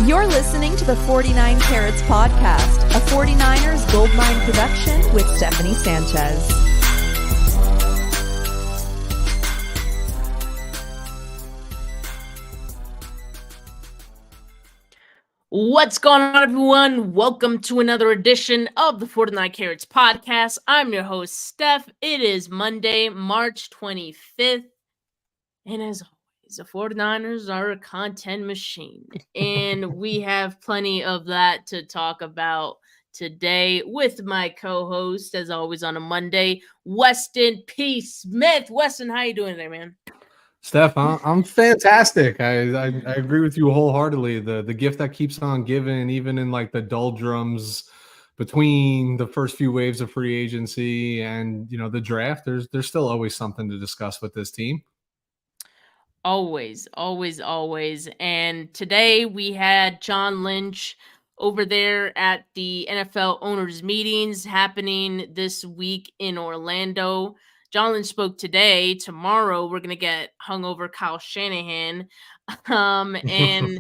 You're listening to the 49 Carats Podcast, a 49ers Goldmine production with Stephanie Sanchez. What's going on, everyone? Welcome to another edition of the 49 Carats Podcast. I'm your host, Steph. It is Monday, March 25th. And as always, the 49ers are a content machine. And we have plenty of that to talk about today with my co-host, as always on a Monday, Weston P. Smith. Weston, how you doing today, man? Steph, I'm fantastic. I agree with you wholeheartedly. The gift that keeps on giving, even in like the doldrums between the first few waves of free agency and the draft, there's still always something to discuss with this team. Always. And today we had John Lynch over there at the NFL owners meetings happening this week in Orlando. John Lynch spoke today. Tomorrow we're going to get hungover Kyle Shanahan. And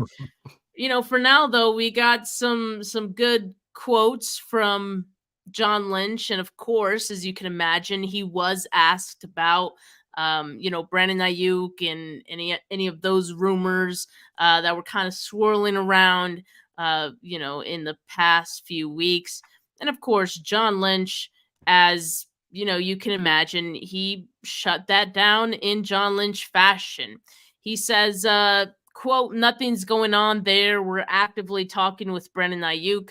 for now though, we got some good quotes from John Lynch, and of course, as you can imagine, he was asked about Brandon Ayuk and any of those rumors that were kind of swirling around, in the past few weeks. And of course, John Lynch, as you can imagine, he shut that down in John Lynch fashion. He says, quote, "Nothing's going on there. We're actively talking with Brandon Ayuk,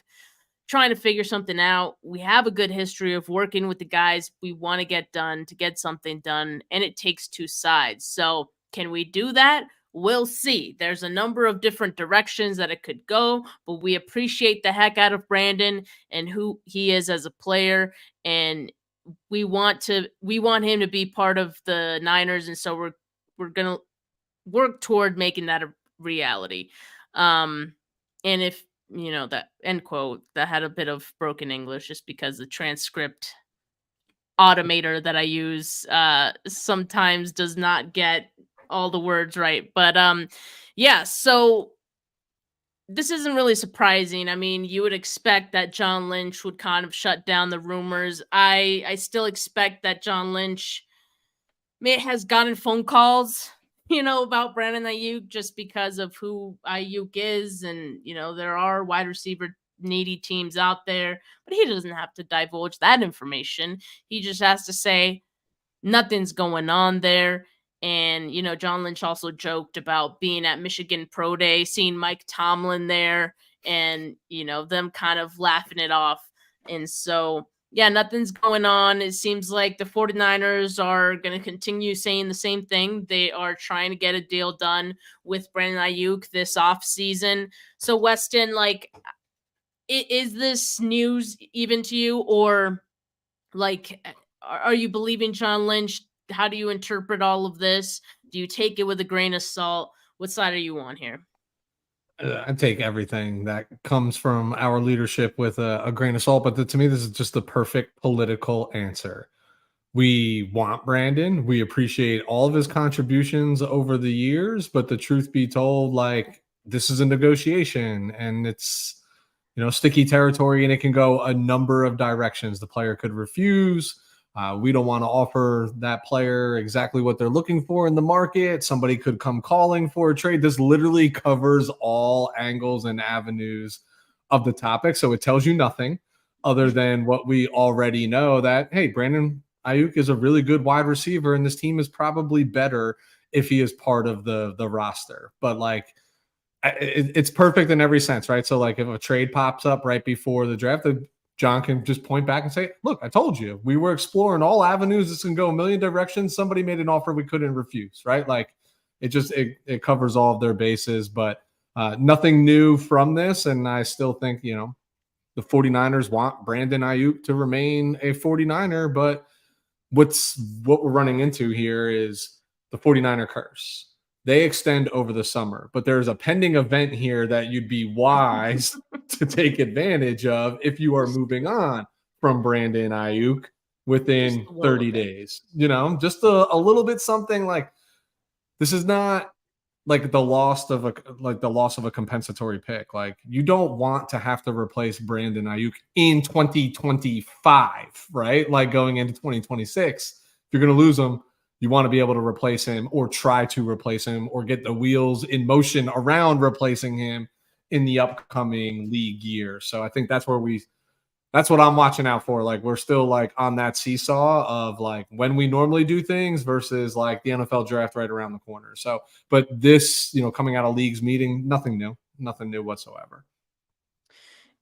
trying to figure something out. We have a good history of working with the guys we want to get something done, and it takes two sides. So can we do that? We'll see. There's a number of different directions that it could go, but we appreciate the heck out of Brandon and who he is as a player, and we want him to be part of the Niners, and so we're going to work toward making that a reality." And if that end quote, that had a bit of broken English just because the transcript automator that I use sometimes does not get all the words right. But so this isn't really surprising. I mean, you would expect that John Lynch would kind of shut down the rumors. I still expect that John Lynch has gotten phone calls about Brandon Ayuk just because of who Ayuk is. And, there are wide receiver needy teams out there, but he doesn't have to divulge that information. He just has to say nothing's going on there. And, John Lynch also joked about being at Michigan Pro Day, seeing Mike Tomlin there and, them kind of laughing it off. And so, yeah, nothing's going on. It seems like the 49ers are going to continue saying the same thing. They are trying to get a deal done with Brandon Ayuk this offseason. So, Weston, is this news even to you? Or, are you believing John Lynch? How do you interpret all of this? Do you take it with a grain of salt? What side are you on here? I take everything that comes from our leadership with a grain of salt, but to me, this is just the perfect political answer. We want Brandon. We appreciate all of his contributions over the years, but the truth be told, this is a negotiation and it's, sticky territory, and it can go a number of directions. The player could refuse. We don't want to offer that player exactly what they're looking for in the market. Somebody could come calling for a trade. This literally covers all angles and avenues of the topic. So it tells you nothing other than what we already know, that, hey, Brandon Ayuk is a really good wide receiver, and this team is probably better if he is part of the roster. But it's perfect in every sense, right? So if a trade pops up right before the draft, John can just point back and say, look, I told you, we were exploring all avenues. This can go a million directions. Somebody made an offer we couldn't refuse, right? It covers all of their bases, but nothing new from this. And I still think, the 49ers want Brandon Ayuk to remain a 49er, but what we're running into here is the 49er curse. They extend over the summer, but there's a pending event here that you'd be wise to take advantage of if you are moving on from Brandon Ayuk within 30 days. Just a little bit something like this is not like the loss of a compensatory pick. Like you don't want to have to replace Brandon Ayuk in 2025, right? Like going into 2026, if you're going to lose him, you want to be able to replace him or try to replace him or get the wheels in motion around replacing him in the upcoming league year. So I think that's what I'm watching out for. Like we're still like on that seesaw of like when we normally do things versus like the NFL draft right around the corner. So, but this, coming out of league's meeting, nothing new whatsoever.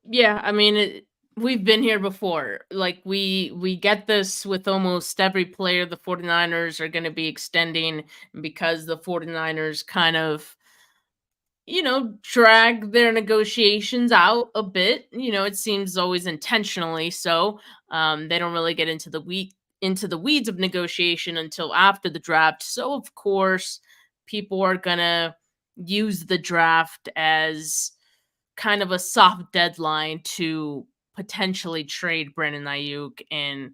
Yeah, I mean, we've been here before. Like we get this with almost every player the 49ers are going to be extending because the 49ers kind of drag their negotiations out a bit. It seems always intentionally so. They don't really get into the weeds of negotiation until after the draft. So of course, people are gonna use the draft as kind of a soft deadline to potentially trade Brandon Ayuk. And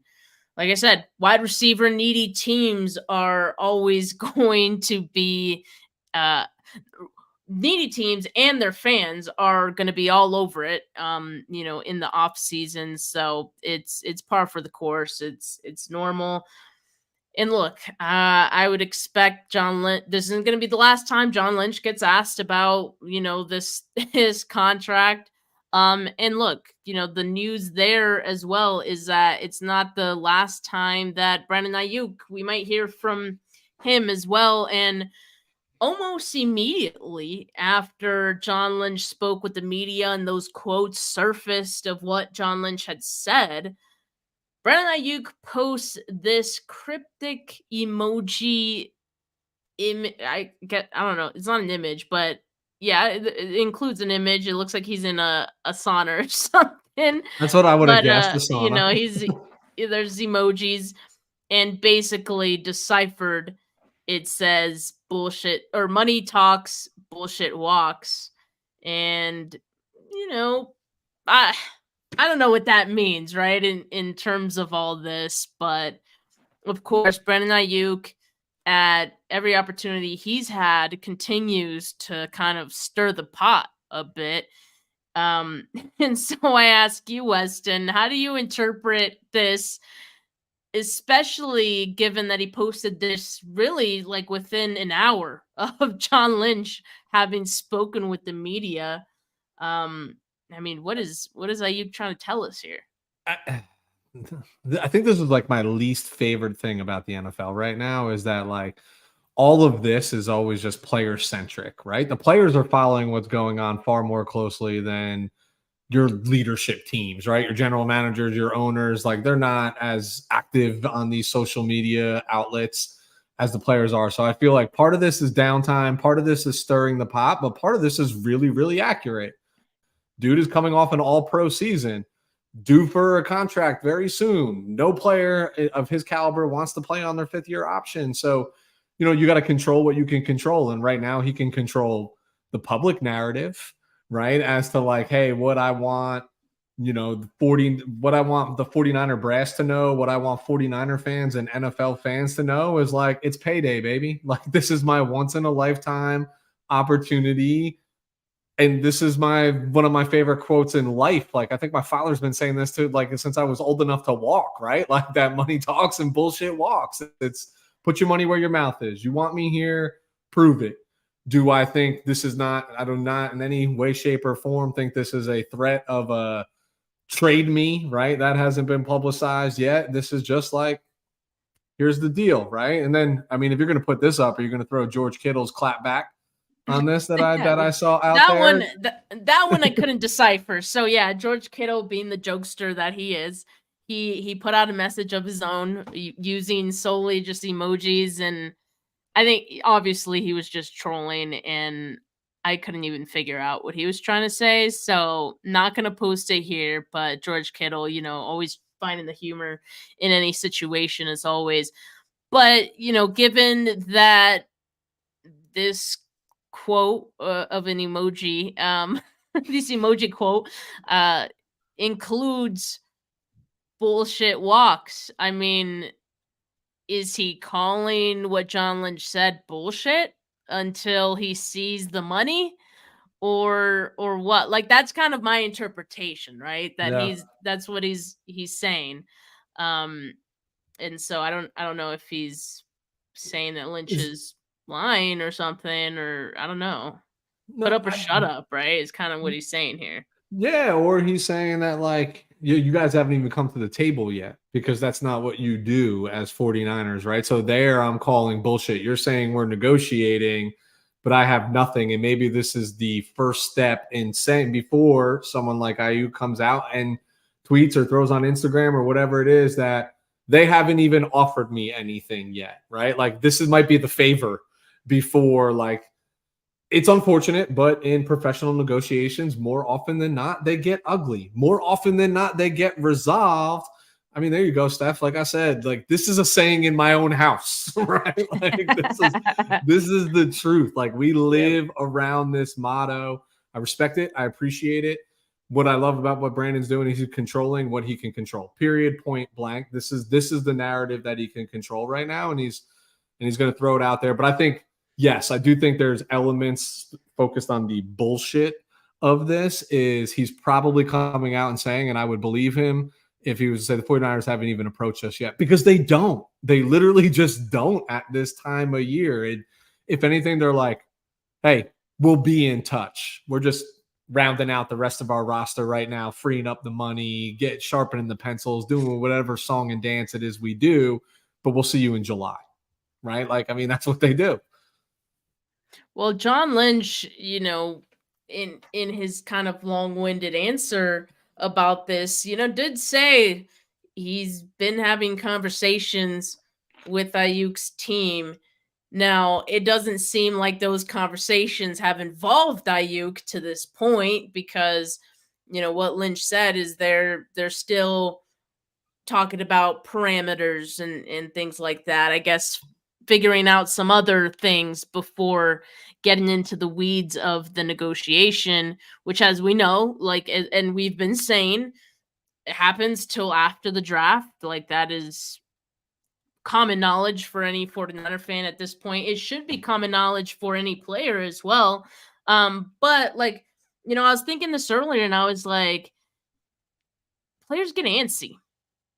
like I said, wide receiver needy teams are always going to be uh needy teams, and their fans are going to be all over it in the off season. So it's par for the course. It's normal. And look, I would expect John Lynch. This isn't going to be the last time John Lynch gets asked about this his contract. And look, the news there as well is that it's not the last time that Brandon Ayuk, we might hear from him as well. And almost immediately after John Lynch spoke with the media and those quotes surfaced of what John Lynch had said, Brandon Ayuk posts this cryptic emoji. I don't know. It's not an image, but yeah, it includes an image. It looks like he's in a sauna or something. That's what I would have But guessed. The sauna. there's emojis, and basically deciphered, it says bullshit or money talks, bullshit walks. And I I don't know what that means, right? In terms of all this, but of course, Brandon Ayuk, at every opportunity he's had, continues to kind of stir the pot a bit. And so I ask you, Weston, how do you interpret this, especially given that he posted this really like within an hour of John Lynch having spoken with the media? I mean, what is Ayuk trying to tell us here? I think this is like my least favorite thing about the NFL right now is that like all of this is always just player centric, right? The players are following what's going on far more closely than your leadership teams, right? Your general managers, your owners, like they're not as active on these social media outlets as the players are. So I feel like part of this is downtime, part of this is stirring the pot, but part of this is really, really accurate. Dude is coming off an all-pro season, due for a contract very soon. No player of his caliber wants to play on their fifth-year option. So, you got to control what you can control. And right now he can control the public narrative, right? As to like, hey, what I want the 49er brass to know, what I want 49er fans and NFL fans to know is like, it's payday, baby. Like this is my once in a lifetime opportunity. And this is one of my favorite quotes in life. Like, I think my father's been saying this too, like since I was old enough to walk, right? Like that money talks and bullshit walks. It's put your money where your mouth is. You want me here? Prove it. Do I think this is I do not in any way, shape, or form think this is a threat of a trade me, right? That hasn't been publicized yet. This is just like, here's the deal, right? And then, I mean, if you're going to put this up, are you going to throw George Kittle's clap back on this that I saw out there? That one I couldn't decipher. So yeah, George Kittle, being the jokester that he is, he put out a message of his own using solely just emojis, and I think obviously he was just trolling, and I couldn't even figure out what he was trying to say. So not gonna post it here, but George Kittle, always finding the humor in any situation as always. But given that this quote of an emoji, this emoji quote includes bullshit walks. I mean, is he calling what John Lynch said bullshit? until he sees the money, or what? Like, that's kind of my interpretation, right? That Yeah. that's what he's saying. Um and so I don't know if he's saying that Lynch Is is lying or something, or I don't know. Put no, up or shut up, right? Is kind of what he's saying here. yeah, or he's saying that like you guys haven't even come to the table yet because that's not what you do as 49ers, right? So there I'm calling bullshit. You're saying we're negotiating, but I have nothing. And maybe this is the first step in saying before someone like Ayuk comes out and tweets or throws on Instagram or whatever it is that they haven't even offered me anything yet, right? Like this might be the favor before like it's unfortunate, but in professional negotiations, more often than not, they get ugly. More often than not, they get resolved. I mean, there you go, Steph. Like I said, like this is a saying in my own house, right? Like this is the truth. Like we Yep. live around this motto. I respect it. I appreciate it. What I love about what Brandon's doing, he's controlling what he can control. Period. Point blank. This is the narrative that he can control right now, and he's going to throw it out there. But I think yes, I do think there's elements focused on the bullshit of this is he's probably coming out and saying, and I would believe him if he was to say the 49ers haven't even approached us yet because they don't. They literally just don't at this time of year. And if anything, they're like, hey, we'll be in touch. We're just rounding out the rest of our roster right now, freeing up the money, sharpening the pencils, doing whatever song and dance it is we do, but we'll see you in July. Right? Like, I mean, that's what they do. Well, John Lynch, in his kind of long-winded answer about this, did say he's been having conversations with Ayuk's team. Now, it doesn't seem like those conversations have involved Ayuk to this point because, what Lynch said is they're still talking about parameters and things like that. I guess figuring out some other things before getting into the weeds of the negotiation, which, as we know, like, and we've been saying, it happens till after the draft. Like, that is common knowledge for any 49er fan at this point. It should be common knowledge for any player as well. But like, I was thinking this earlier and I was like, players get antsy.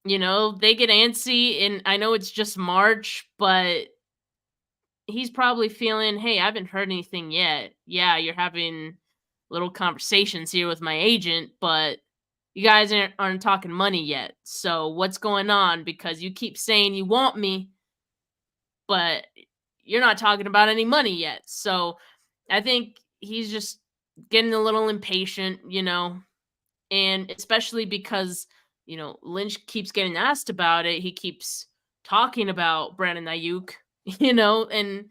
They get antsy, and I know it's just March, but he's probably feeling, hey, I haven't heard anything yet. Yeah, you're having little conversations here with my agent, but you guys aren't talking money yet. So what's going on? Because you keep saying you want me, but you're not talking about any money yet. So I think he's just getting a little impatient, and especially because, Lynch keeps getting asked about it. He keeps talking about Brandon Ayuk, and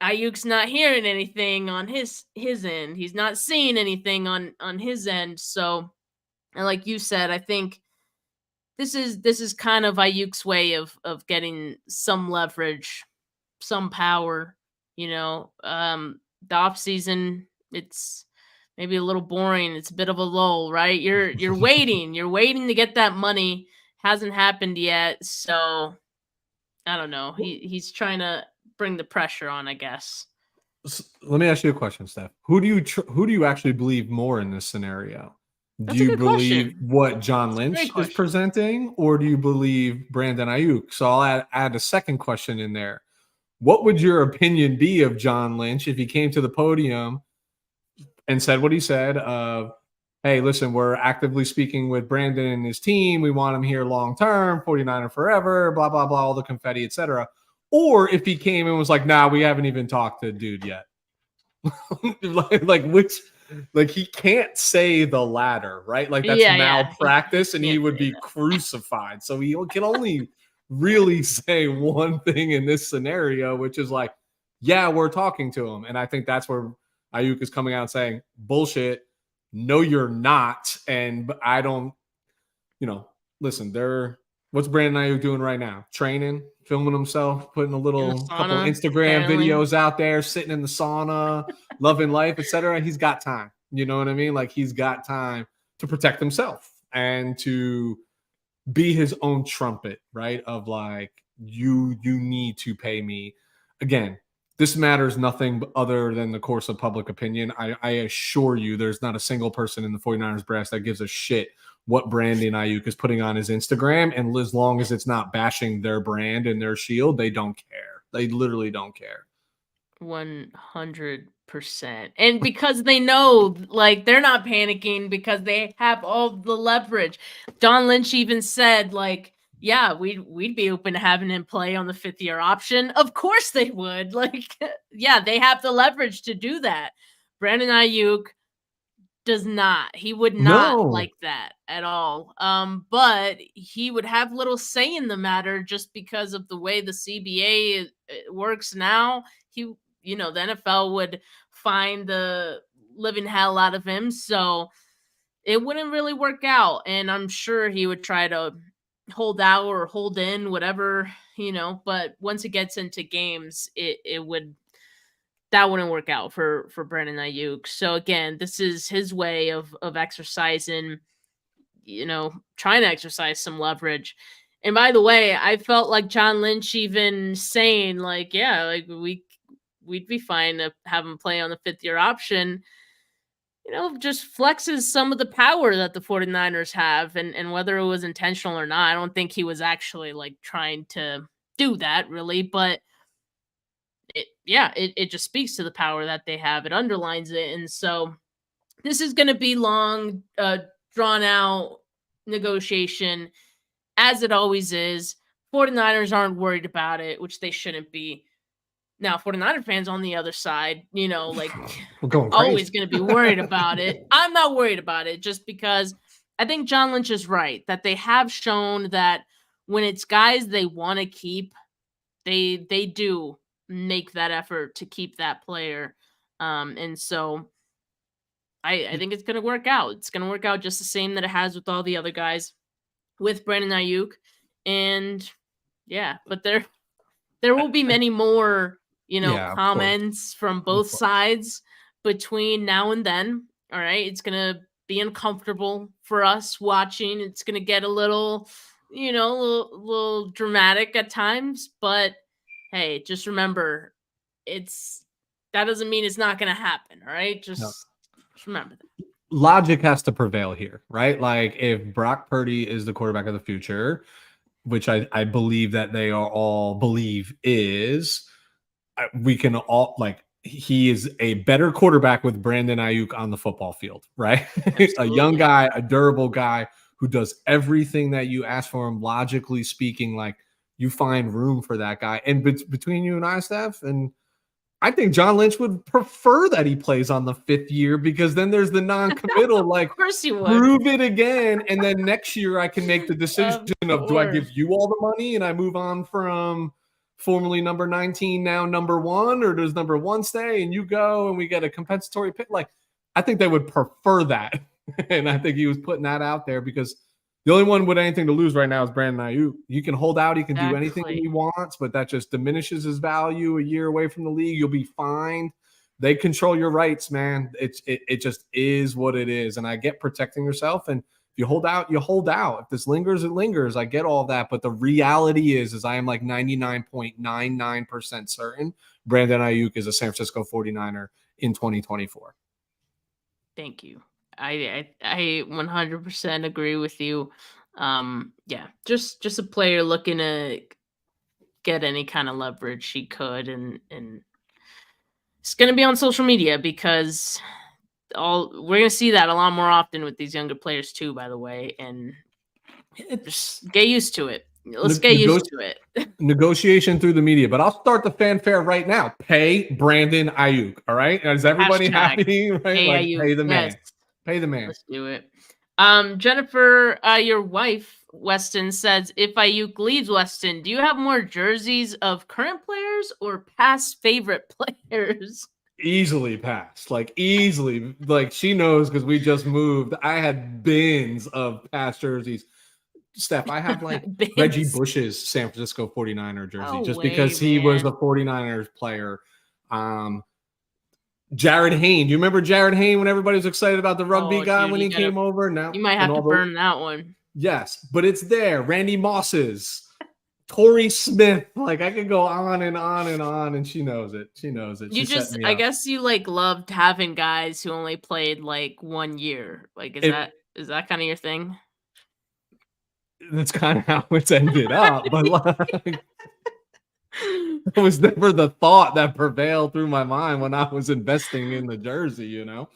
Ayuk's not hearing anything on his end. He's not seeing anything on his end. So, and like you said, I think this is kind of Ayuk's way of getting some leverage, some power. The off season, it's maybe a little boring. It's a bit of a lull, right? You're waiting. You're waiting to get that money. Hasn't happened yet, so I don't know. He's trying to bring the pressure on, I guess. Let me ask you a question, Steph. Who do you actually believe more in this scenario? Do That's a you good believe question. what John It's a great Lynch is question. presenting, or do you believe Brandon Ayuk? So I'll add a second question in there. What would your opinion be of John Lynch if he came to the podium and said what he said of, hey, listen, we're actively speaking with Brandon and his team. We want him here long term, 49er forever, blah, blah, blah, all the confetti, etc. Or if he came and was like, nah, we haven't even talked to dude yet. Which he can't say the latter, right? Like that's Yeah. He malpractice and he can't would say be that. crucified. So he can only really say one thing in this scenario, which is like, yeah, we're talking to him. And I think that's where Ayuk is coming out saying, bullshit. No, you're not. And I don't, listen, what's Brandon Ayuk doing right now? Training, filming himself, putting a In the couple sauna, Instagram apparently. videos out there, sitting in the sauna, loving life, etc. He's got time. You know what I mean? Like he's got time to protect himself and to be his own trumpet, right? Of like, you need to pay me. Again, this matters nothing other than the course of public opinion. I assure you there's not a single person in the 49ers brass that gives a shit what Brandon Ayuk is putting on his Instagram. And as long as it's not bashing their brand and their shield, they don't care. They literally don't care. 100%. And because they know, like, they're not panicking because they have all the leverage. John Lynch even said, like, yeah, we'd be open to having him play on the 5th-year option. Of course they would. Like, yeah, they have the leverage to do that. Brandon Ayuk does not. He would not like that at all. But he would have little say in the matter just because of the way the CBA works now. The NFL would find the living hell out of him. So it wouldn't really work out. And I'm sure he would try to hold out or hold in, whatever, but once it gets into games, that wouldn't work out for Brandon Ayuk. So again, this is his way of exercising, trying to exercise some leverage. And by the way, I felt like John Lynch even saying, like, yeah, like we'd be fine to have him play on the 5th-year option, just flexes some of the power that the 49ers have. And whether it was intentional or not, I don't think he was actually like trying to do that really, but it just speaks to the power that they have. It underlines it. And so this is going to be long, drawn out negotiation, as it always is. 49ers aren't worried about it, which they shouldn't be. Now, 49er fans on the other side, like, we're going always going to be worried about it. I'm not worried about it just because I think John Lynch is right that they have shown that when it's guys they want to keep, they do make that effort to keep that player. And so I think it's going to work out. It's going to work out just the same that it has with all the other guys with Brandon Ayuk. And yeah, but there will be many more, comments from both sides between now and then. All right. It's going to be uncomfortable for us watching. It's going to get a little, little dramatic at times, but hey, just remember that doesn't mean it's not going to happen. All right. Just remember that. Logic has to prevail here, right? Like if Brock Purdy is the quarterback of the future, which I believe that they all believe is, we can all he is a better quarterback with Brandon Ayuk on the football field, right? A young guy, a durable guy who does everything that you ask for him, logically speaking, like you find room for that guy. And between you and I, Steph, and I think John Lynch would prefer that he plays on the 5th year because then there's the non-committal, like, of course he would. Prove it again. And then next year I can make the decision of do I give you all the money and I move on from formerly number 19, now number 1, or does number 1 stay and you go and we get a compensatory pick? Like, I think they would prefer that. And I think he was putting that out there because the only one with anything to lose right now is Brandon Ayuk. You can hold out. He can do anything he wants, but that just diminishes his value a year away from the league. You'll be fine. They control your rights, man. It just is what it is. And I get protecting yourself. And if you hold out, you hold out. If this lingers, it lingers. I get all that. But the reality is I am like 99.99% certain Brandon Ayuk is a San Francisco 49er in 2024. Thank you. I 100% agree with you. Just a player looking to get any kind of leverage he could, and it's going to be on social media because we're going to see that a lot more often with these younger players too, by the way, and just get used to it. Let's get used to it. Negotiation through the media, but I'll start the fanfare right now. Pay Brandon Ayuk. All right. Is everybody happy? Right? Pay the man. Yes. Pay the man. Let's do it. Jennifer, your wife, Weston, says, if Ayuk leaves, Weston, do you have more jerseys of current players or past favorite players? Easily past. Easily. She knows because we just moved. I had bins of past jerseys. Steph, I have Reggie Bush's San Francisco 49er jersey because he was a 49ers player. Jared Hayne. Do you remember Jared Hayne when everybody was excited about the rugby guy when he came over? Now you might have to burn that one. Yes, but it's there. Randy Moss's Torrey Smith. Like I could go on and on and on, and she knows it. She knows it. You She's setting just, me I up. guess you like loved having guys who only played like 1 year. Like, is that kind of your thing? That's kind of how it's ended up, but like it was never the thought that prevailed through my mind when I was investing in the jersey, you know?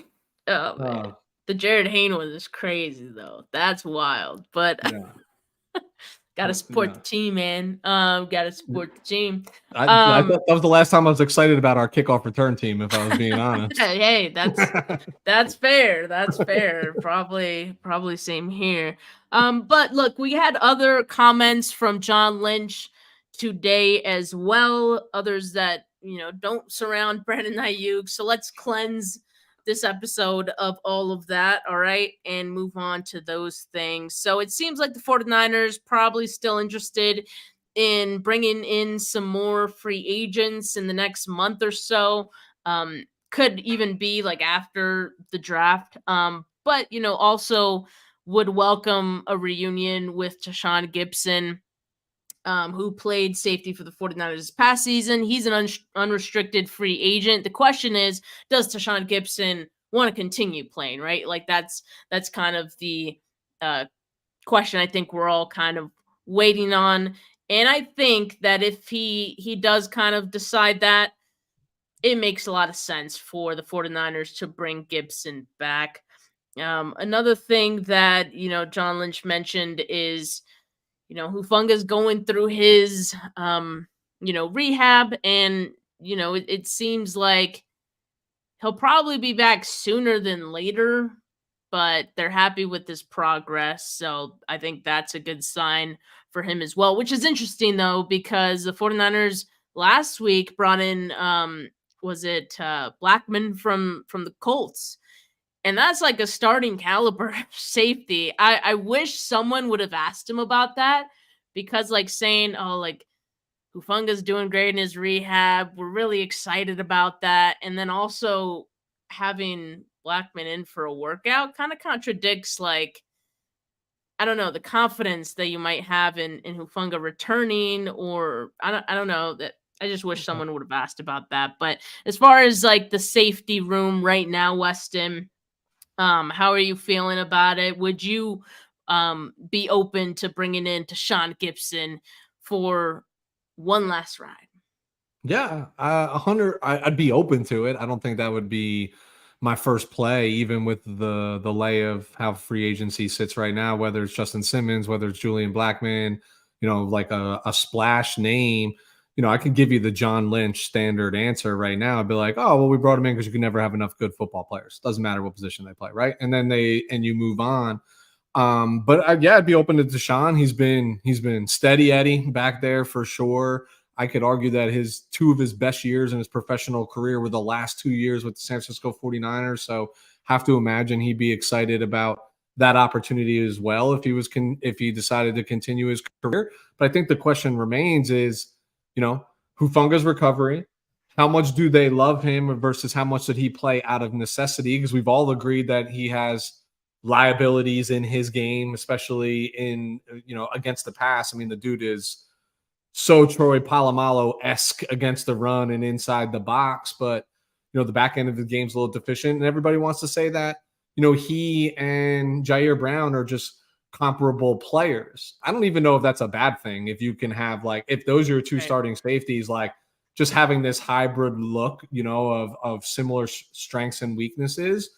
Oh man, Uh, the Jared Hayne one is crazy though. That's wild. But yeah. gotta support Yeah. the team, man. Gotta support the team. I thought that was the last time I was excited about our kickoff return team, if I was being honest. Hey, that's fair. That's fair. Probably same here. But look, we had other comments from John Lynch today as well. Others that don't surround Brandon Ayuk. So let's cleanse this episode of all of that, all right, and move on to those things. So it seems like the 49ers probably still interested in bringing in some more free agents in the next month or so. Could even be like after the draft. But also would welcome a reunion with Tashawn Gibson, who played safety for the 49ers this past season. He's an unrestricted free agent. The question is, does Tashawn Gibson want to continue playing, right? Like that's kind of the question I think we're all kind of waiting on. And I think that if he does kind of decide that, it makes a lot of sense for the 49ers to bring Gibson back. Another thing that, John Lynch mentioned is, Hufunga's going through his, rehab, and, it seems like he'll probably be back sooner than later, but they're happy with his progress. So I think that's a good sign for him as well, which is interesting though, because the 49ers last week brought in, was it Blackman from the Colts? And that's like a starting caliber safety. I wish someone would have asked him about that, because like saying, oh, like Hufunga's doing great in his rehab, we're really excited about that. And then also having Blackman in for a workout kind of contradicts, like, I don't know, the confidence that you might have in Hufunga returning, or I don't know, that I just wish Okay. someone would have asked about that. But as far as like the safety room right now, Weston, how are you feeling about it? Would you be open to bringing in Tashawn Gibson for one last ride? Yeah, 100. I'd be open to it. I don't think that would be my first play, even with the lay of how free agency sits right now. Whether it's Justin Simmons, whether it's Julian Blackman, like a splash name. I could give you the John Lynch standard answer right now. I'd be like, oh, well, we brought him in because you can never have enough good football players. Doesn't matter what position they play, right? And then you move on. But I'd be open to Deshaun. He's been steady Eddie back there for sure. I could argue that two of his best years in his professional career were the last 2 years with the San Francisco 49ers. So have to imagine he'd be excited about that opportunity as well if he decided to continue his career. But I think the question remains is, Hufunga's recovery. How much do they love him versus how much did he play out of necessity? Because we've all agreed that he has liabilities in his game, especially in, against the pass. I mean, the dude is so Troy Polamalu-esque against the run and inside the box, but the back end of the game's a little deficient, and everybody wants to say that he and Jair Brown are just comparable players. I don't even know if that's a bad thing. If you can have, like, if those are your two starting safeties, like just having this hybrid look, of similar strengths and weaknesses.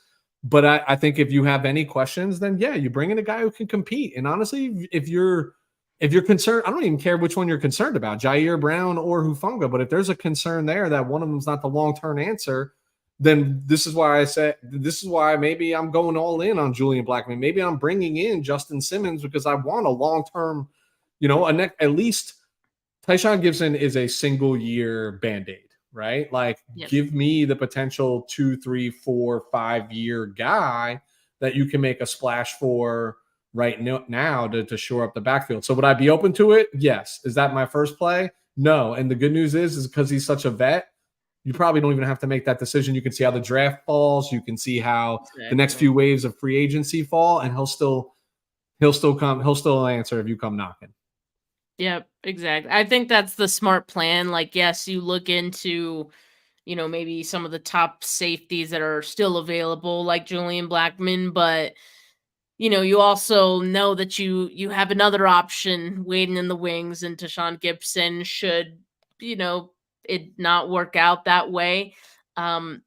But I think if you have any questions, then yeah, you bring in a guy who can compete. And honestly, if you're concerned, I don't even care which one you're concerned about, Jair Brown or Hufunga. But if there's a concern there that one of them is not the long-term answer, then this is why maybe I'm going all in on Julian Blackman. Maybe I'm bringing in Justin Simmons because I want a long-term, at least Tyshawn Gibson is a single-year Band-Aid, right? Like, give me the potential 2, 3, 4, 5-year guy that you can make a splash for right now to shore up the backfield. So would I be open to it? Yes. Is that my first play? No. And the good news is because he's such a vet, you probably don't even have to make that decision. You can see how the draft falls. You can see how the next few waves of free agency fall, and he'll still answer if you come knocking. Yep, exactly. I think that's the smart plan. Like, yes, you look into, maybe some of the top safeties that are still available, like Julian Blackman, but you also know that you have another option waiting in the wings, and Tashawn Gibson should, you know, it not work out that way. Um,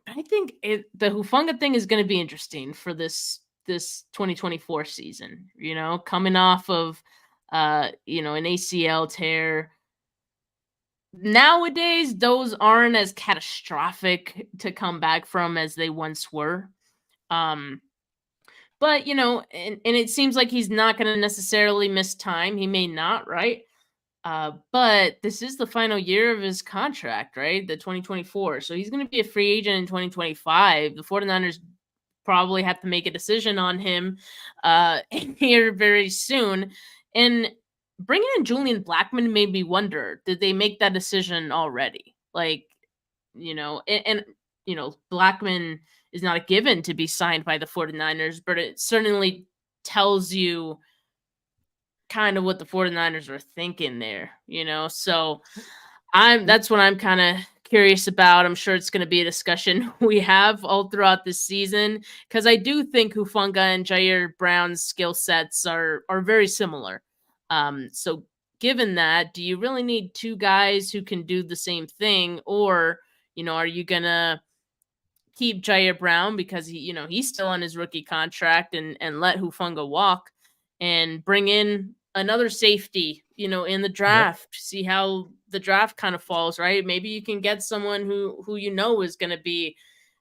I think the Hufanga thing is going to be interesting for this 2024 season. Coming off of an ACL tear. Nowadays, those aren't as catastrophic to come back from as they once were. Um, but and it seems like he's not going to necessarily miss time. He may not, right? But this is the final year of his contract, right? The 2024. So he's going to be a free agent in 2025. The 49ers probably have to make a decision on him here very soon. And bringing in Julian Blackman made me wonder, did they make that decision already? Like, Blackman is not a given to be signed by the 49ers, but it certainly tells you kind of what the 49ers are thinking there. So that's what I'm kind of curious about. I'm sure it's going to be a discussion we have all throughout this season, because I do think Hufanga and Jair Brown's skill sets are very similar. So given that, do you really need two guys who can do the same thing, or are you gonna keep Jair Brown because he's still on his rookie contract, and let Hufanga walk and bring in another safety, in the Yep. draft, see how the draft kind of falls, right? Maybe you can get someone who is going to be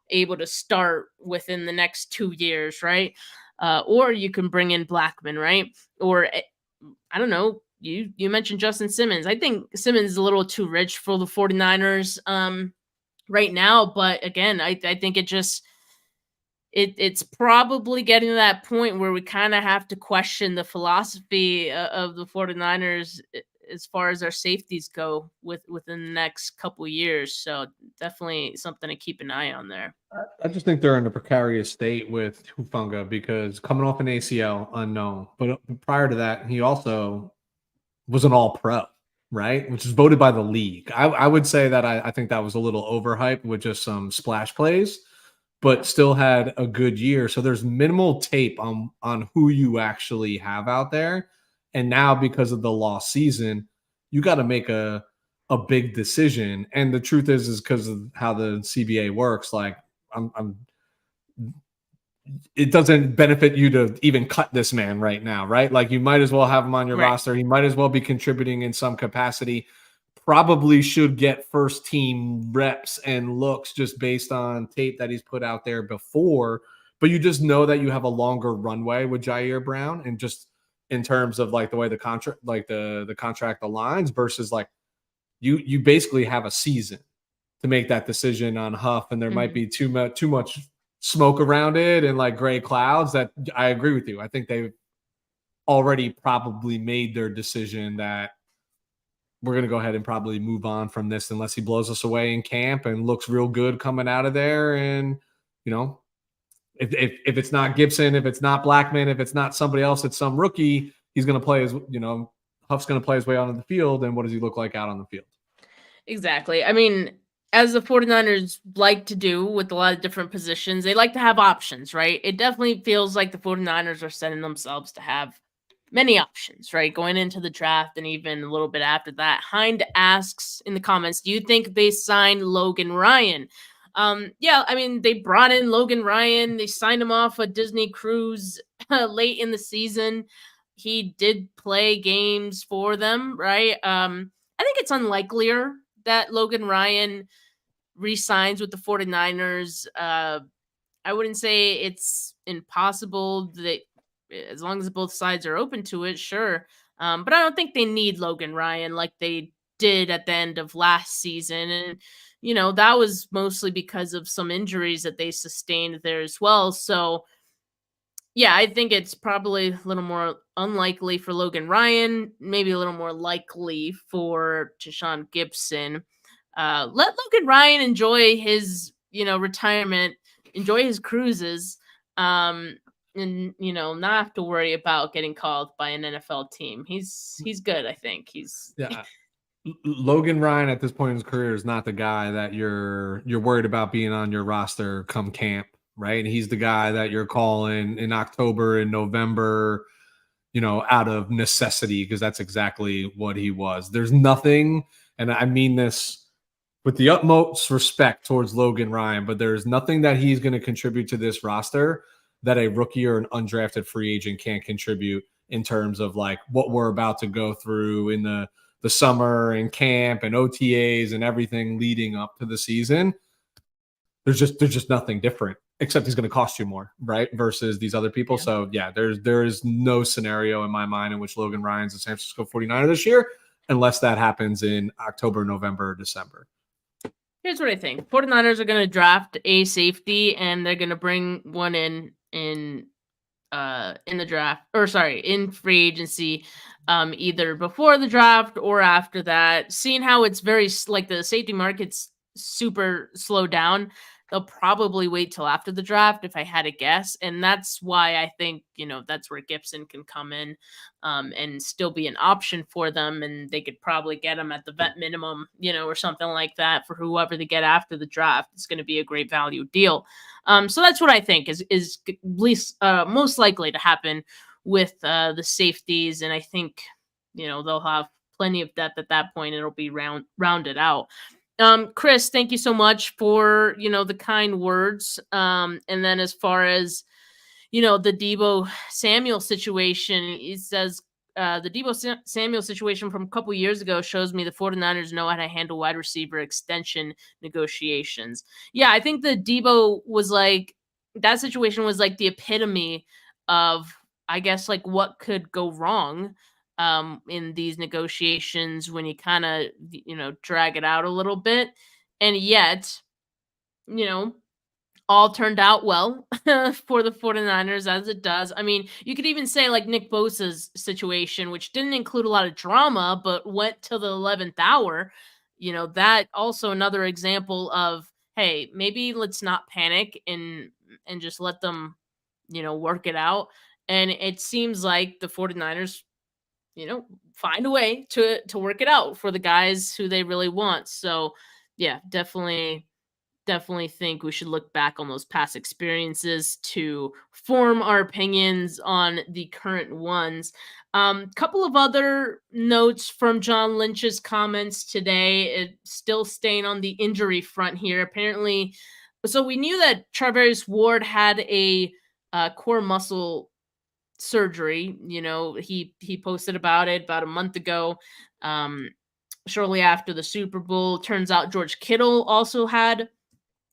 able to start within the next 2 years, right? Or you can bring in Blackman, right? Or I don't know, you mentioned Justin Simmons. I think Simmons is a little too rich for the 49ers right now, but again, I think it's probably getting to that point where we kind of have to question the philosophy of the 49ers as far as our safeties go within the next couple years. So definitely something to keep an eye on there. I just think they're in a precarious state with Hufanga because coming off an ACL, unknown. But prior to that, he also was an all pro, right? Which is voted by the league. I would say that I think that was a little overhyped with just some splash plays, but still had a good year. So there's minimal tape on who you actually have out there. And now because of the lost season, you got to make a big decision. And the truth is because of how the CBA works, like I'm it doesn't benefit you to even cut this man right now, right? Like you might as well have him on your Right. roster. He might as well be contributing in some capacity. Probably should get first team reps and looks just based on tape that he's put out there before. But you just know that you have a longer runway with Jair Brown, and just in terms of like the way the contract, like the contract aligns versus like you basically have a season to make that decision on Huff, and there might be too much smoke around it and like gray clouds. That I agree with you. I think they've already probably made their decision that we're going to go ahead and probably move on from this unless he blows us away in camp and looks real good coming out of there. And you know, if it's not Gibson, if it's not Blackman, if it's not somebody else, it's some rookie. He's going to play his, Huff's going to play his way onto the field. And what does he look like out on the field? Exactly. I mean, as the 49ers like to do with a lot of different positions, they like to have options, right? It definitely feels like the 49ers are setting themselves to have many options, right? Going into the draft and even a little bit after that. Hind asks in the comments, do you think they signed Logan Ryan? Yeah, I mean, they brought in Logan Ryan. They signed him off a Disney cruise late in the season. He did play games for them, right? I think it's unlikelier that Logan Ryan re-signs with the 49ers. I wouldn't say it's impossible that as long as both sides are open to it, sure. But I don't think they need Logan Ryan like they did at the end of last season. And, that was mostly because of some injuries that they sustained there as well. So, yeah, I think it's probably a little more unlikely for Logan Ryan, maybe a little more likely for Tashawn Gibson. Let Logan Ryan enjoy his, retirement, enjoy his cruises. and not have to worry about getting called by an NFL team. He's good, I think. Yeah. Logan Ryan at this point in his career is not the guy that you're worried about being on your roster come camp, right? And he's the guy that you're calling in October and November, out of necessity, because that's exactly what he was. There's nothing, and I mean this with the utmost respect towards Logan Ryan, but there's nothing that he's going to contribute to this roster that a rookie or an undrafted free agent can't contribute, in terms of like what we're about to go through in the summer and camp and OTAs and everything leading up to the season. There's just nothing different, except he's going to cost you more, right? Versus these other people. Yeah. So yeah, there is no scenario in my mind in which Logan Ryan's a San Francisco 49er this year, unless that happens in October, November, or December. Here's what I think. 49ers are going to draft a safety, and they're going to bring one in the draft, or sorry, in free agency, either before the draft or after that. Seeing how it's very like the safety market's super slowed down, they'll probably wait till after the draft, if I had to guess. And that's why I think, that's where Gibson can come in and still be an option for them. And they could probably get him at the vet minimum, or something like that for whoever they get after the draft. It's going to be a great value deal. So that's what I think is least most likely to happen with the safeties. And I think, they'll have plenty of depth at that point. It'll be rounded out. Chris, thank you so much for, the kind words. And then as far as, the Deebo Samuel situation, it says the Deebo Samuel situation from a couple years ago shows me the 49ers know how to handle wide receiver extension negotiations. Yeah, I think the Deebo was like, that situation was like the epitome of, I guess, like what could go wrong in these negotiations when you kind of, drag it out a little bit. And yet, all turned out well for the 49ers, as it does. I mean, you could even say like Nick Bosa's situation, which didn't include a lot of drama, but went to the 11th hour. That also another example of, hey, maybe let's not panic and just let them, work it out. And it seems like the 49ers, find a way to work it out for the guys who they really want. So yeah, definitely think we should look back on those past experiences to form our opinions on the current ones. Couple of other notes from John Lynch's comments today. It's still staying on the injury front here. Apparently, so we knew that Charvarius Ward had a core muscle surgery. He posted about it about a month ago, shortly after the Super Bowl. Turns out George Kittle also had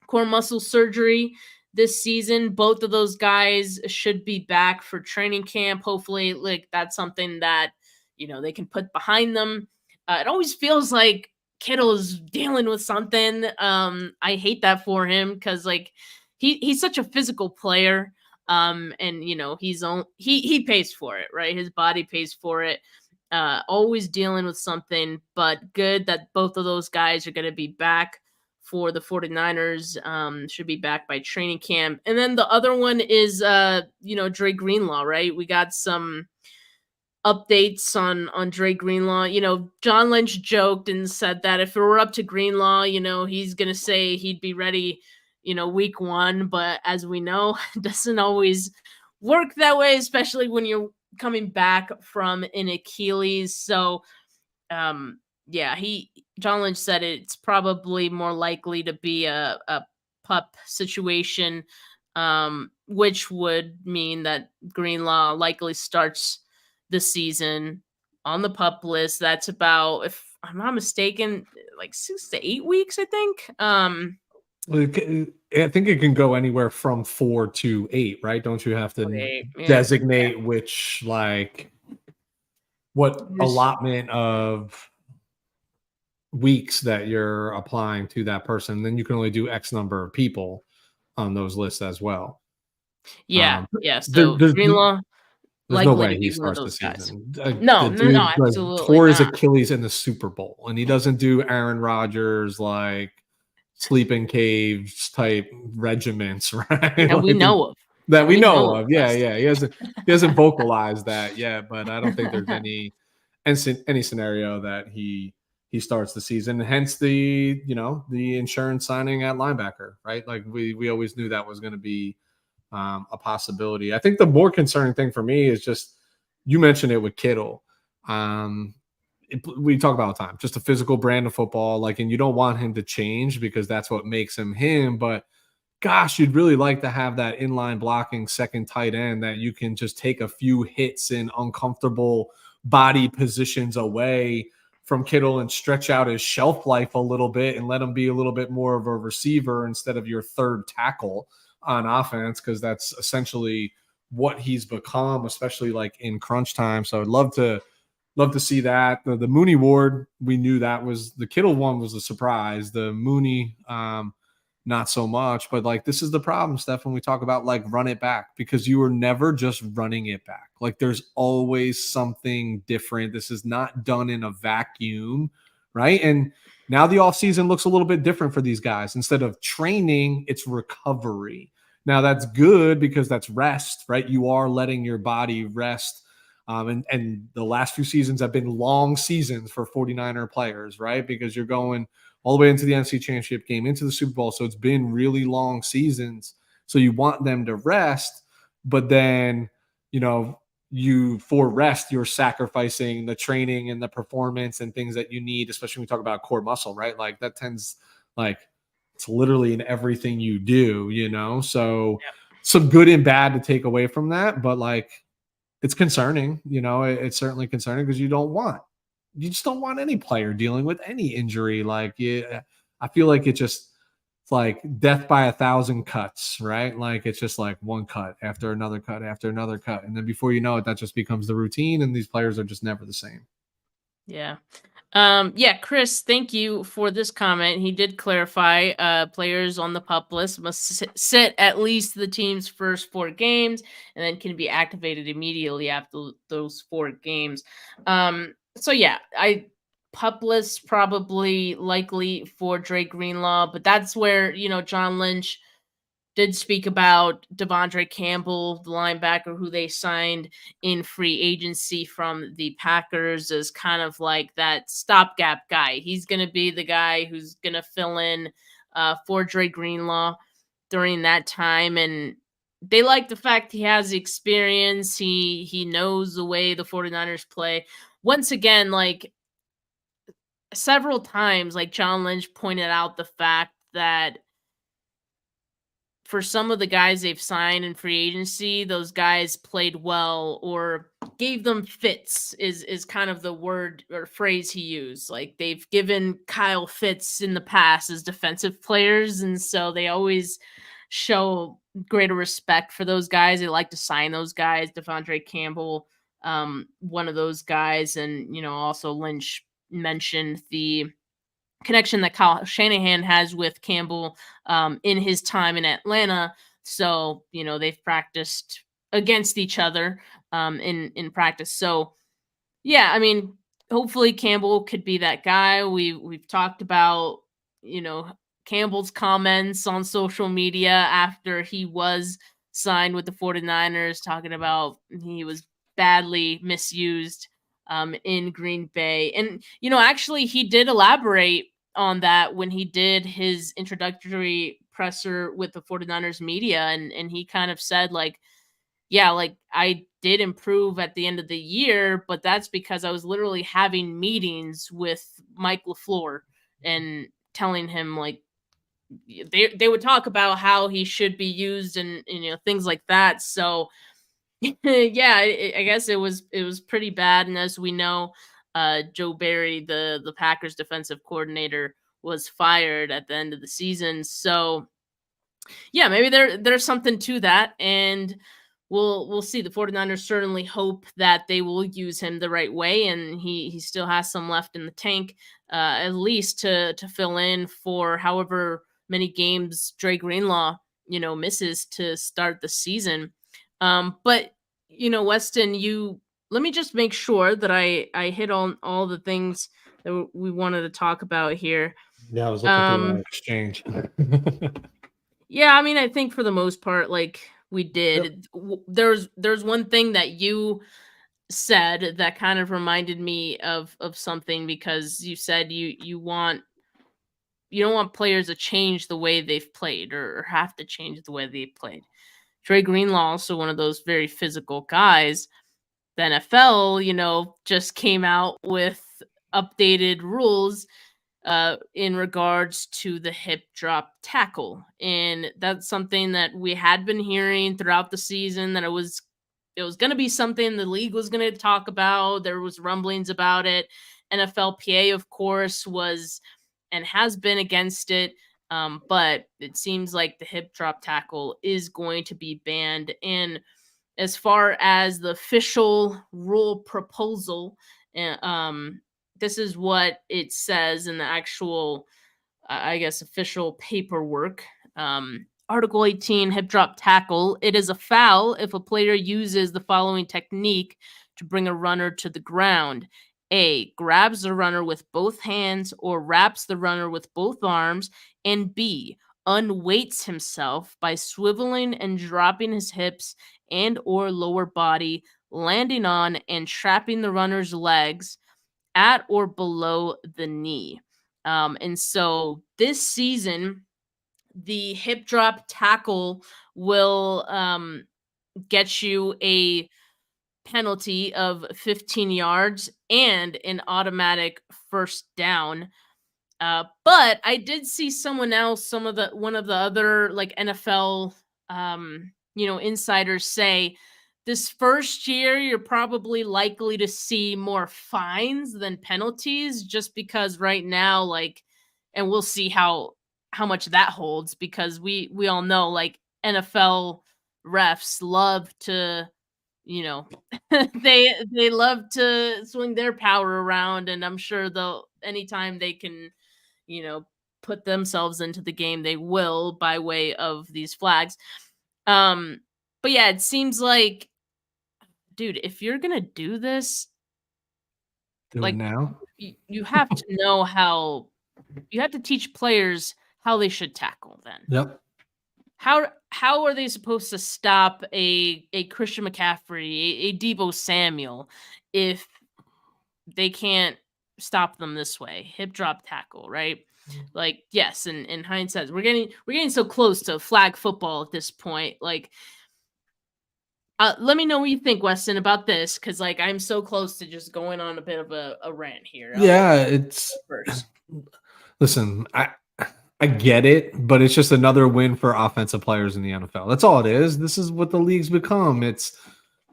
core muscle surgery this season. Both of those guys should be back for training camp. Hopefully, like that's something that they can put behind them. It always feels like Kittle is dealing with something. I hate that for him because like he's such a physical player. And he pays for it, right? His body pays for it. Always dealing with something, but good that both of those guys are going to be back for the 49ers. Should be back by training camp. And then the other one is, Dre Greenlaw, right? We got some updates on Dre Greenlaw. John Lynch joked and said that if it were up to Greenlaw, he's going to say he'd be ready, week one. But as we know, it doesn't always work that way, especially when you're coming back from an Achilles. So, John Lynch said it's probably more likely to be a pup situation, which would mean that Greenlaw likely starts the season on the pup list. That's about, if I'm not mistaken, like 6 to 8 weeks, I think. I think it can go anywhere from 4 to 8, right? Don't you have to designate which, like, what allotment of weeks that you're applying to that person? Then you can only do X number of people on those lists as well. So Greenlaw, there's no way he starts the season. No, absolutely tore his Achilles in the Super Bowl, and he doesn't do Aaron Rodgers like sleep in caves type regiments, right? And we know of. that we know know, of. Yeah, Weston. yeah. He hasn't vocalized that yet, but I don't think there's any scenario that he starts the season. Hence the insurance signing at linebacker, right? Like we always knew that was going to be a possibility. I think the more concerning thing for me is just you mentioned it with Kittle. We talk about all the time, just a physical brand of football, like, and you don't want him to change because that's what makes him him. But gosh, you'd really like to have that inline blocking second tight end that you can just take a few hits in uncomfortable body positions away from Kittle and stretch out his shelf life a little bit and let him be a little bit more of a receiver instead of your third tackle on offense, because that's essentially what he's become, especially like in crunch time. So I'd love to see that. The Mooney Ward, we knew that was the Kittle one was a surprise. The Mooney, not so much. But like this is the problem, Steph, when we talk about like run it back, because you are never just running it back. Like there's always something different. This is not done in a vacuum, right? And now the offseason looks a little bit different for these guys. Instead of training, it's recovery. Now that's good because that's rest, right? You are letting your body rest. And the last few seasons have been long seasons for 49er players, right? Because you're going all the way into the NFC Championship game, into the Super Bowl. So it's been really long seasons. So you want them to rest, but then, for rest, you're sacrificing the training and the performance and things that you need, especially when we talk about core muscle, right? Like that tends, like, it's literally in everything you do, So some good and bad to take away from that, but like, it's concerning, it's certainly concerning because you just don't want any player dealing with any injury. Like, I feel like it's like death by 1,000 cuts, right? Like it's just like one cut after another cut after another cut. And then before you know it, that just becomes the routine and these players are just never the same. Yeah. Chris, thank you for this comment. He did clarify players on the PUP list must sit at least the team's first 4 games and then can be activated immediately after those 4 games. PUP list probably likely for Dre Greenlaw, but that's where, John Lynch did speak about Devondre Campbell, the linebacker who they signed in free agency from the Packers, as kind of like that stopgap guy. He's going to be the guy who's going to fill in for Dre Greenlaw during that time. And they like the fact he has experience. He knows the way the 49ers play. Once again, like several times, like John Lynch pointed out the fact that for some of the guys they've signed in free agency, those guys played well or gave them fits is kind of the word or phrase he used. Like they've given Kyle fits in the past as defensive players, and so they always show greater respect for those guys. They like to sign those guys. Devondre Campbell, one of those guys, and also Lynch mentioned the connection that Kyle Shanahan has with Campbell in his time in Atlanta. So, they've practiced against each other in practice. So, yeah, I mean, hopefully Campbell could be that guy. We've talked about, Campbell's comments on social media after he was signed with the 49ers, talking about he was badly misused in Green Bay. And, actually he did elaborate on that when he did his introductory presser with the 49ers media. And he kind of said like, yeah, like I did improve at the end of the year, but that's because I was literally having meetings with Mike LaFleur and telling him like, they would talk about how he should be used and things like that. So yeah, I guess it was pretty bad. And as we know, Joe Barry, the Packers defensive coordinator, was fired at the end of the season. So yeah, maybe there's something to that, and we'll see. The 49ers certainly hope that they will use him the right way, and he still has some left in the tank, at least to fill in for however many games Dre Greenlaw misses to start the season. But Weston, let me just make sure that I hit on all the things that we wanted to talk about here. Yeah, I was looking through that exchange. Yeah, I mean, I think for the most part, like we did. There's one thing that you said that kind of reminded me of something, because you said you don't want players to change the way they've played, or have to change the way they've played. Trey Greenlaw, also one of those very physical guys. The NFL, just came out with updated rules in regards to the hip drop tackle. And that's something that we had been hearing throughout the season, that it was going to be something the league was going to talk about. There was rumblings about it. NFLPA, of course, was and has been against it. But it seems like the hip drop tackle is going to be banned. And as far as the official rule proposal, this is what it says in the actual, I guess, official paperwork. Article 18, hip drop tackle. It is a foul if a player uses the following technique to bring a runner to the ground. A, grabs the runner with both hands or wraps the runner with both arms. And B, unweights himself by swiveling and dropping his hips and or lower body, landing on and trapping the runner's legs at or below the knee. And so this season, the hip drop tackle will get you a penalty of 15 yards and an automatic first down. But I did see one of the other like NFL insiders say this first year you're probably likely to see more fines than penalties, just because right now, like, and we'll see how much that holds, because we all know, like, NFL refs love to, they love to swing their power around, and I'm sure they'll, anytime they can, put themselves into the game, they will, by way of these flags. But yeah, it seems like, dude, if you're gonna do this, Do like, it now. you have to know how, you have to teach players how they should tackle. Then Yep. how are they supposed to stop a Christian McCaffrey, a Deebo Samuel, if they can't stop them this way? Hip drop tackle, right? Like, yes, and in hindsight, we're getting so close to flag football at this point. Like, let me know what you think, Weston, about this, because, like, I'm so close to just going on a bit of a rant here. Yeah, it's First. Listen, I get it, but it's just another win for offensive players in the NFL. That's all it is. This is what the league's become. It's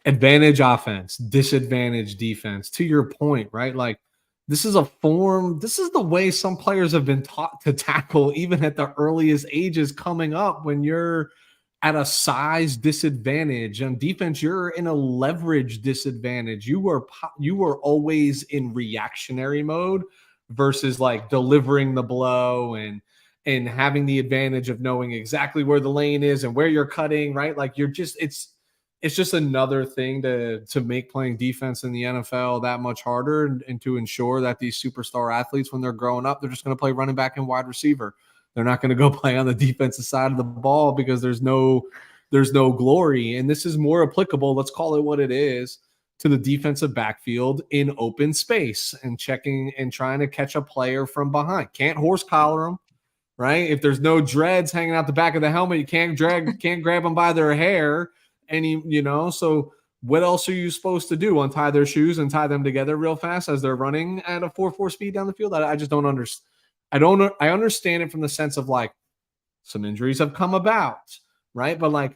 advantage offense, disadvantage defense. To your point, right? Like, this is the way some players have been taught to tackle, even at the earliest ages coming up. When you're at a size disadvantage on defense, you're in a leverage disadvantage. You were always in reactionary mode versus like delivering the blow and having the advantage of knowing exactly where the lane is and where you're cutting, right? Like, it's just another thing to make playing defense in the NFL that much harder, and to ensure that these superstar athletes, when they're growing up, they're just going to play running back and wide receiver. They're not going to go play on the defensive side of the ball, because there's no glory. And this is more applicable, let's call it what it is, to the defensive backfield in open space and checking and trying to catch a player from behind. Can't horse collar them, right? If there's no dreads hanging out the back of the helmet, you can't grab them by their hair. And so what else are you supposed to do? Untie their shoes and tie them together real fast as they're running at a 4.4 speed down the field? I just don't understand. I understand it from the sense of, like, some injuries have come about, right? But, like,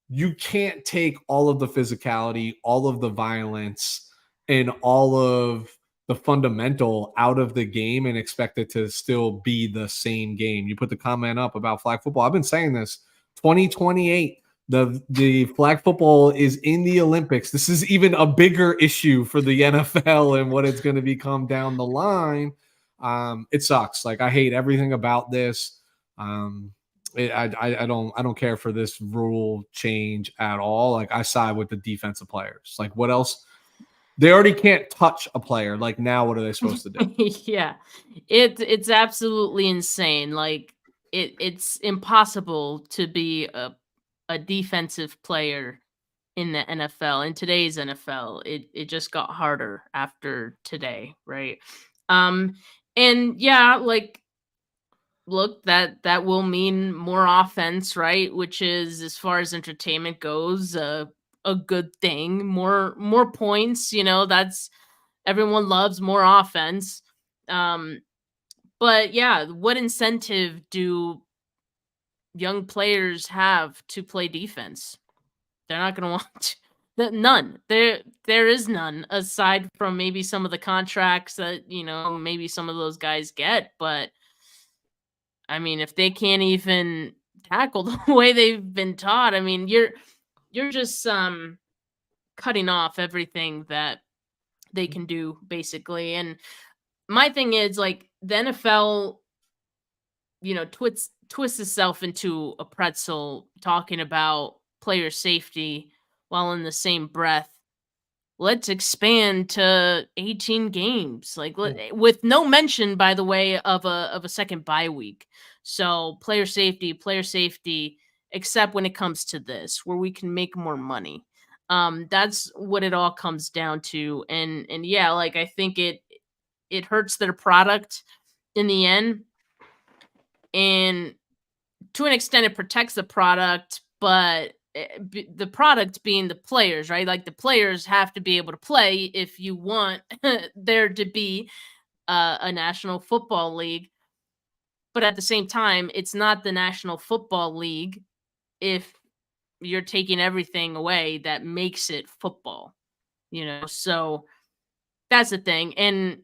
you can't take all of the physicality, all of the violence, and all of the fundamental out of the game and expect it to still be the same game. You put the comment up about flag football. I've been saying this. 2028, the flag football is in the Olympics. This is even a bigger issue for the NFL and what it's going to become down the line. It sucks. Like, I hate everything about this. I don't care for this rule change at all. Like, I side with the defensive players. Like, what else? They already can't touch a player. Like, now what are they supposed to do? Yeah, it's absolutely insane. Like, it's impossible to be a defensive player in the NFL, in today's NFL. It just got harder after today, right? Um and yeah, like look, that will mean more offense, right? Which is, as far as entertainment goes, a good thing. More points, that's everyone loves more offense. Um but yeah, what incentive do young players have to play defense? They're not going to want none. There is none, aside from maybe some of the contracts that, maybe some of those guys get, but I mean, if they can't even tackle the way they've been taught, I mean, you're just cutting off everything that they can do, basically. And my thing is, like, the NFL, twists itself into a pretzel talking about player safety, while in the same breath, let's expand to 18 games, like, with no mention, by the way, of a second bye week. So player safety, except when it comes to this, where we can make more money. That's what it all comes down to. And yeah, like, I think it hurts their product in the end, and to an extent it protects the product, but the product being the players, right? Like, the players have to be able to play if you want there to be a National Football League. But at the same time, it's not the National Football League if you're taking everything away that makes it football, So that's the thing. And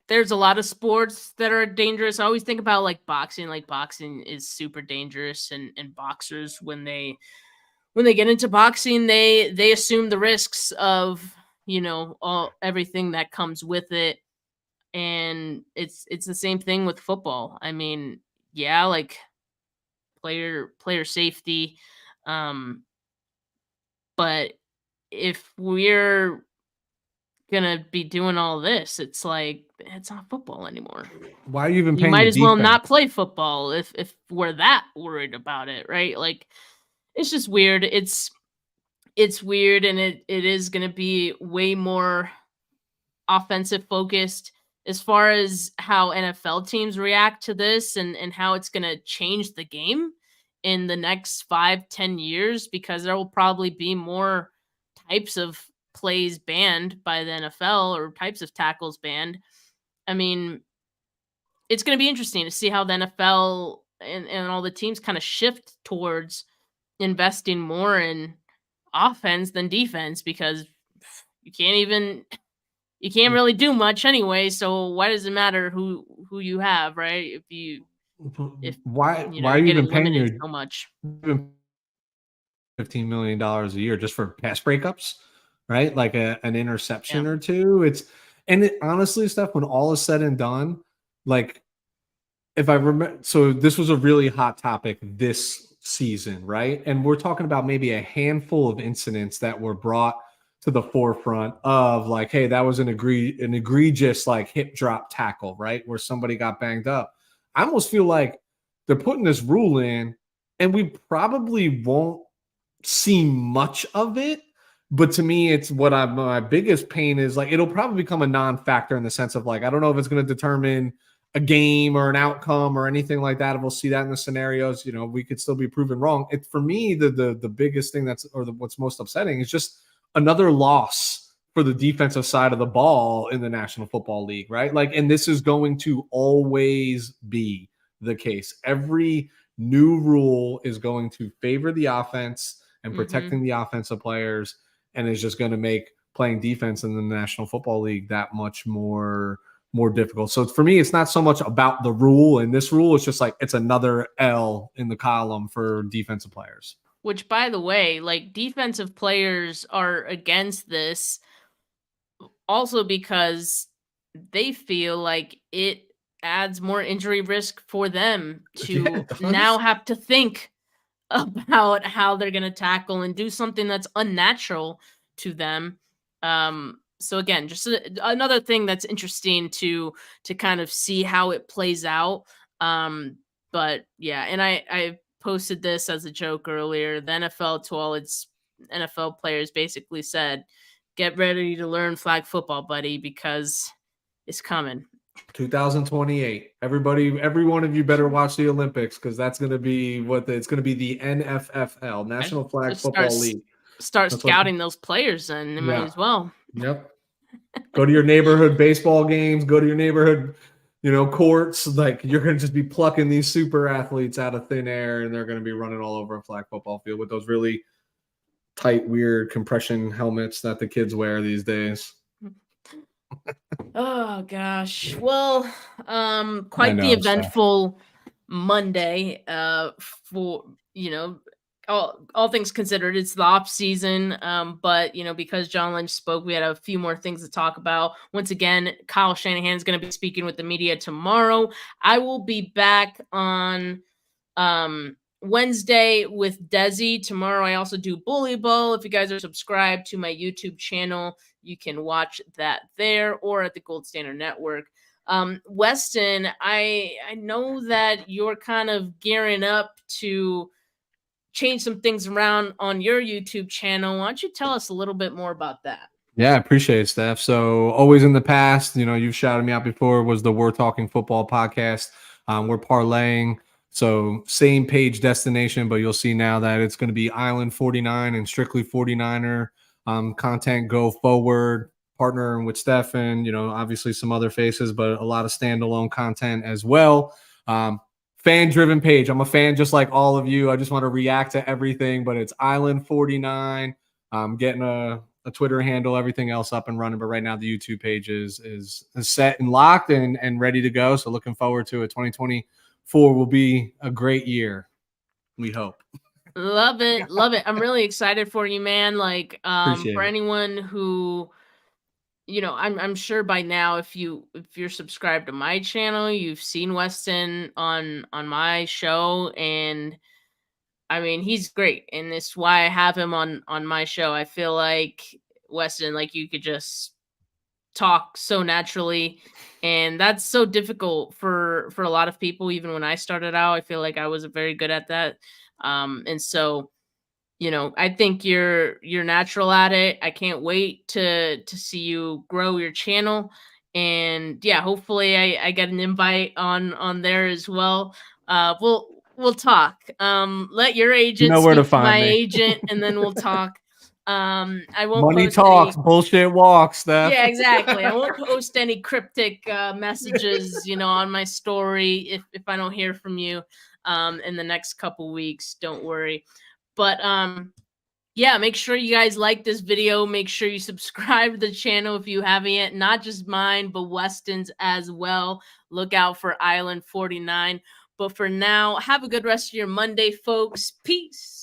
there's a lot of sports that are dangerous. I always think about, like, boxing. Like, boxing is super dangerous, and boxers, when they get into boxing, they assume the risks of, everything that comes with it. And it's the same thing with football. I mean, yeah, like, player safety, um but if we're gonna be doing all this, it's like, it's not football anymore. Why are you even You paying might the as well defense? not play football if we're that worried about it, right? Like, it's just weird. It's weird, and it is going to be way more offensive focused. As far as how NFL teams react to this, and how it's going to change the game in the next 5-10 years, because there will probably be more types of plays banned by the NFL, or types of tackles banned. I mean, it's going to be interesting to see how the NFL and all the teams kind of shift towards investing more in offense than defense, because you can't even you can't really do much anyway, so why does it matter who you have, right? If Why are you're you even getting paying limited your so much. $15 million a year just for pass breakups, right? Like an Yeah. interception or two. Honestly, stuff, when all is said and done, like, if I remember, so this was a really hot topic this season, right? And we're talking about maybe a handful of incidents that were brought to the forefront of, like, hey, that was an egregious, like, hip drop tackle, right? Where somebody got banged up. I almost feel like they're putting this rule in, and we probably won't see much of it. But to me, it's my biggest pain is, like, it'll probably become a non-factor, in the sense of, like, I don't know if it's going to determine a game or an outcome or anything like that. We'll see that in the scenarios. We could still be proven wrong. For me, the biggest thing what's most upsetting is just another loss for the defensive side of the ball in the National Football League, right? Like, and this is going to always be the case. Every new rule is going to favor the offense and protecting the offensive players, and is just going to make playing defense in the National Football League that much more difficult. So for me, it's not so much about the rule, and this rule, it's just like, it's another L in the column for defensive players. Which, by the way, like, defensive players are against this also because they feel like it adds more injury risk for them to now have to think about how they're going to tackle and do something that's unnatural to them. So again, just another thing that's interesting to kind of see how it plays out. But yeah, and I posted this as a joke earlier. The NFL, to all its NFL players, basically said, "Get ready to learn flag football, buddy, because it's coming." 2028. Everybody, every one of you better watch the Olympics because that's going to be it's going to be the NFFL, National Flag Just Football League. Start That's what, scouting those players, then they might yeah. as well. Yep. Go to your neighborhood baseball games. Go to your neighborhood, courts. Like you're going to just be plucking these super athletes out of thin air, and they're going to be running all over a flag football field with those really tight, weird compression helmets that the kids wear these days. Oh gosh. Well, quite the eventful Monday. For all things considered, it's the off season. But because John Lynch spoke, we had a few more things to talk about. Once again, Kyle Shanahan is going to be speaking with the media tomorrow. I will be back on Wednesday with Desi. Tomorrow I also do Bully Bowl. If you guys are subscribed to my YouTube channel, you can watch that there or at the Gold Standard Network. Weston, I know that you're kind of gearing up to change some things around on your YouTube channel. Why don't you tell us a little bit more about that? Yeah, I appreciate it, Steph. So always in the past, you've shouted me out before, was the We're Talking Football podcast. We're parlaying. So same page destination, but you'll see now that it's going to be Island 49 and strictly 49er content go forward, partnering with Steph and, obviously some other faces, but a lot of standalone content as well. Fan-driven page. I'm a fan just like all of you. I just want to react to everything, but it's Island 49. I'm getting a Twitter handle, everything else up and running. But right now the YouTube page is set and locked and ready to go. So looking forward to it. 2024 will be a great year. We hope. Love it. Love it. I'm really excited for you, man. Like, for anyone who, I'm sure by now, if you're subscribed to my channel, you've seen Weston on my show, and I mean, he's great, and it's why I have him on my show. I feel like Weston, like you could just talk so naturally, and that's so difficult for a lot of people. Even when I started out, I feel like I wasn't very good at that, and so. I think you're natural at it. I can't wait to see you grow your channel, and yeah, hopefully I get an invite on there as well. We'll talk. Let your agent where to speak to find my me. agent, and then we'll talk. I won't Money post talks, any. bullshit walks, Steph. Yeah, exactly. I won't post any cryptic messages, on my story if I don't hear from you in the next couple weeks. Don't worry. But yeah, make sure you guys like this video. Make sure you subscribe to the channel if you haven't yet. Not just mine, but Weston's as well. Look out for Island 49. But for now, have a good rest of your Monday, folks. Peace.